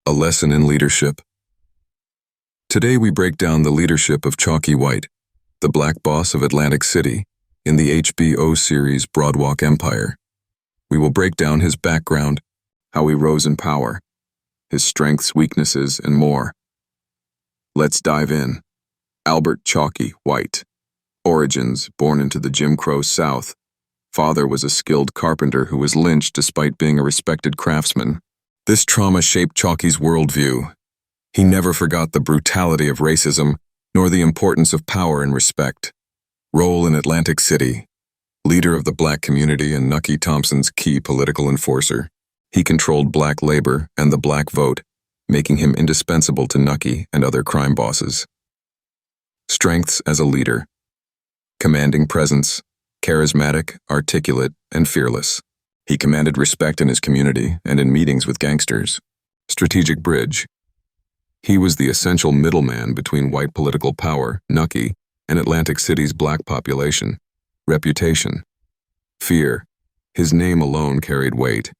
A lesson in leadership. Today we break down the leadership of Chalky White, the black boss of Atlantic City, in the HBO series Broadway Empire. We will break down his background, how he rose in power, his strengths, weaknesses, and more. Let's dive in. Albert Chalky White. Origins: born into the Jim Crow South. Father was a skilled carpenter who was lynched despite being a respected craftsman. This trauma shaped Chalky's worldview. He never forgot the brutality of racism, nor the importance of power and respect. Role in Atlantic City. Leader of the black community and Nucky Thompson's key political enforcer. He controlled black labor and the black vote, making him indispensable to Nucky and other crime bosses. Strengths as a leader. Commanding presence, charismatic, articulate, and fearless. He commanded respect in his community and in meetings with gangsters. Strategic bridge. He was the essential middleman between white political power, Nucky, and Atlantic City's black population. Reputation. Fear. His name alone carried weight.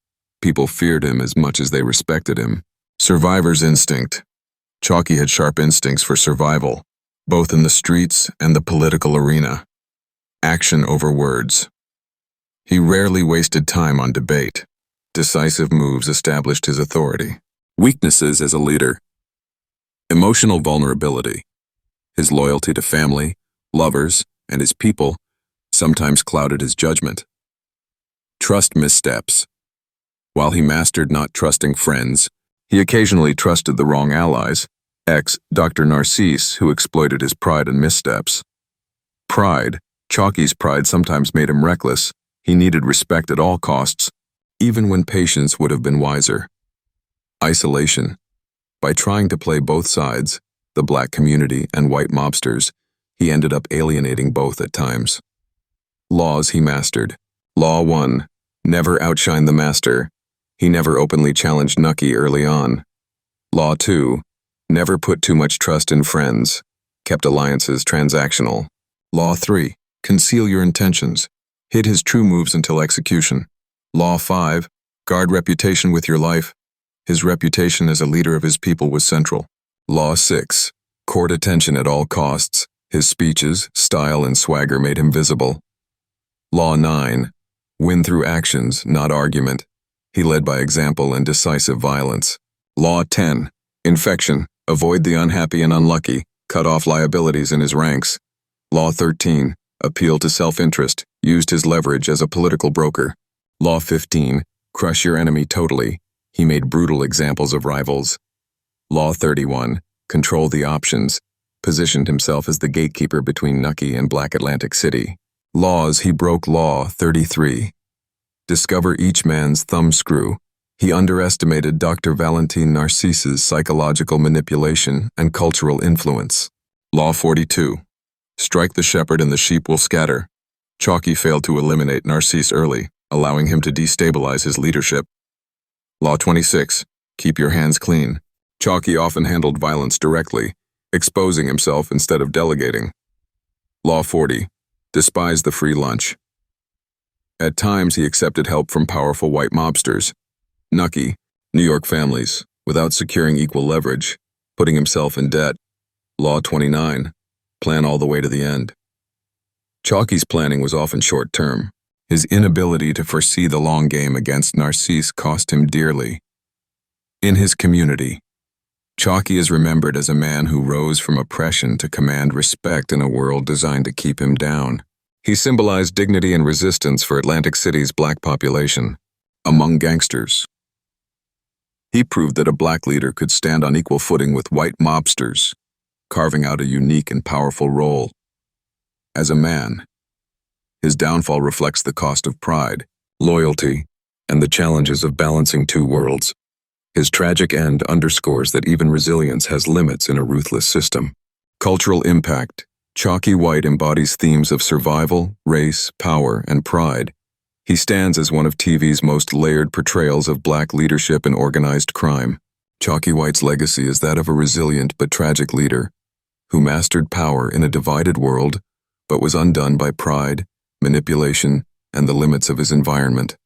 People feared him as much as they respected him. Survivor's instinct. Chalky had sharp instincts for survival, both in the streets and the political arena. Action over words. He rarely wasted time on debate. Decisive moves established his authority. Weaknesses as a leader. Emotional vulnerability. His loyalty to family, lovers, and his people sometimes clouded his judgment. Trust missteps. While he mastered not trusting friends, he occasionally trusted the wrong allies, Dr. Narcisse, who exploited his pride and missteps. Pride. Chalky's pride sometimes made him reckless. He needed respect at all costs, even when patience would have been wiser. Isolation. By trying to play both sides, the black community and white mobsters, he ended up alienating both at times. Laws he mastered. Law 1. Never outshine the master. He never openly challenged Nucky early on. Law 2. Never put too much trust in friends. Kept alliances transactional. Law 3. Conceal your intentions. Hid his true moves until execution. Law 5. Guard reputation with your life. His reputation as a leader of his people was central. Law 6. Court attention at all costs. His speeches, style, and swagger made him visible. Law 9. Win through actions, not argument. He led by example and decisive violence. Law 10. Infection. Avoid the unhappy and unlucky. Cut off liabilities in his ranks. Law 13. Appeal to self-interest. Used his leverage as a political broker. Law 15. Crush your enemy totally. He made brutal examples of rivals. Law 31. Control the options. Positioned himself as the gatekeeper between Nucky and Black Atlantic City. Laws he broke. Law 33. Discover each man's thumbscrew. He underestimated Dr. Valentin Narcisse's psychological manipulation and cultural influence. Law 42. Strike the shepherd and the sheep will scatter. Chalky failed to eliminate Narcisse early, allowing him to destabilize his leadership. Law 26. Keep your hands clean. Chalky often handled violence directly, exposing himself instead of delegating. Law 40. Despise the free lunch. At times he accepted help from powerful white mobsters. Nucky, New York families, without securing equal leverage, putting himself in debt. Law 29. Plan all the way to the end. Chalky's planning was often short-term. His inability to foresee the long game against Narcisse cost him dearly. In his community, Chalky is remembered as a man who rose from oppression to command respect in a world designed to keep him down. He symbolized dignity and resistance for Atlantic City's black population. Among gangsters, he proved that a black leader could stand on equal footing with white mobsters, carving out a unique and powerful role. As a man, his downfall reflects the cost of pride, loyalty, and the challenges of balancing two worlds. His tragic end underscores that even resilience has limits in a ruthless system. Cultural impact. Chalky White embodies themes of survival, race, power, and pride. He stands as one of TV's most layered portrayals of black leadership and organized crime. Chalky White's legacy is that of a resilient but tragic leader who mastered power in a divided world but was undone by pride, manipulation, and the limits of his environment.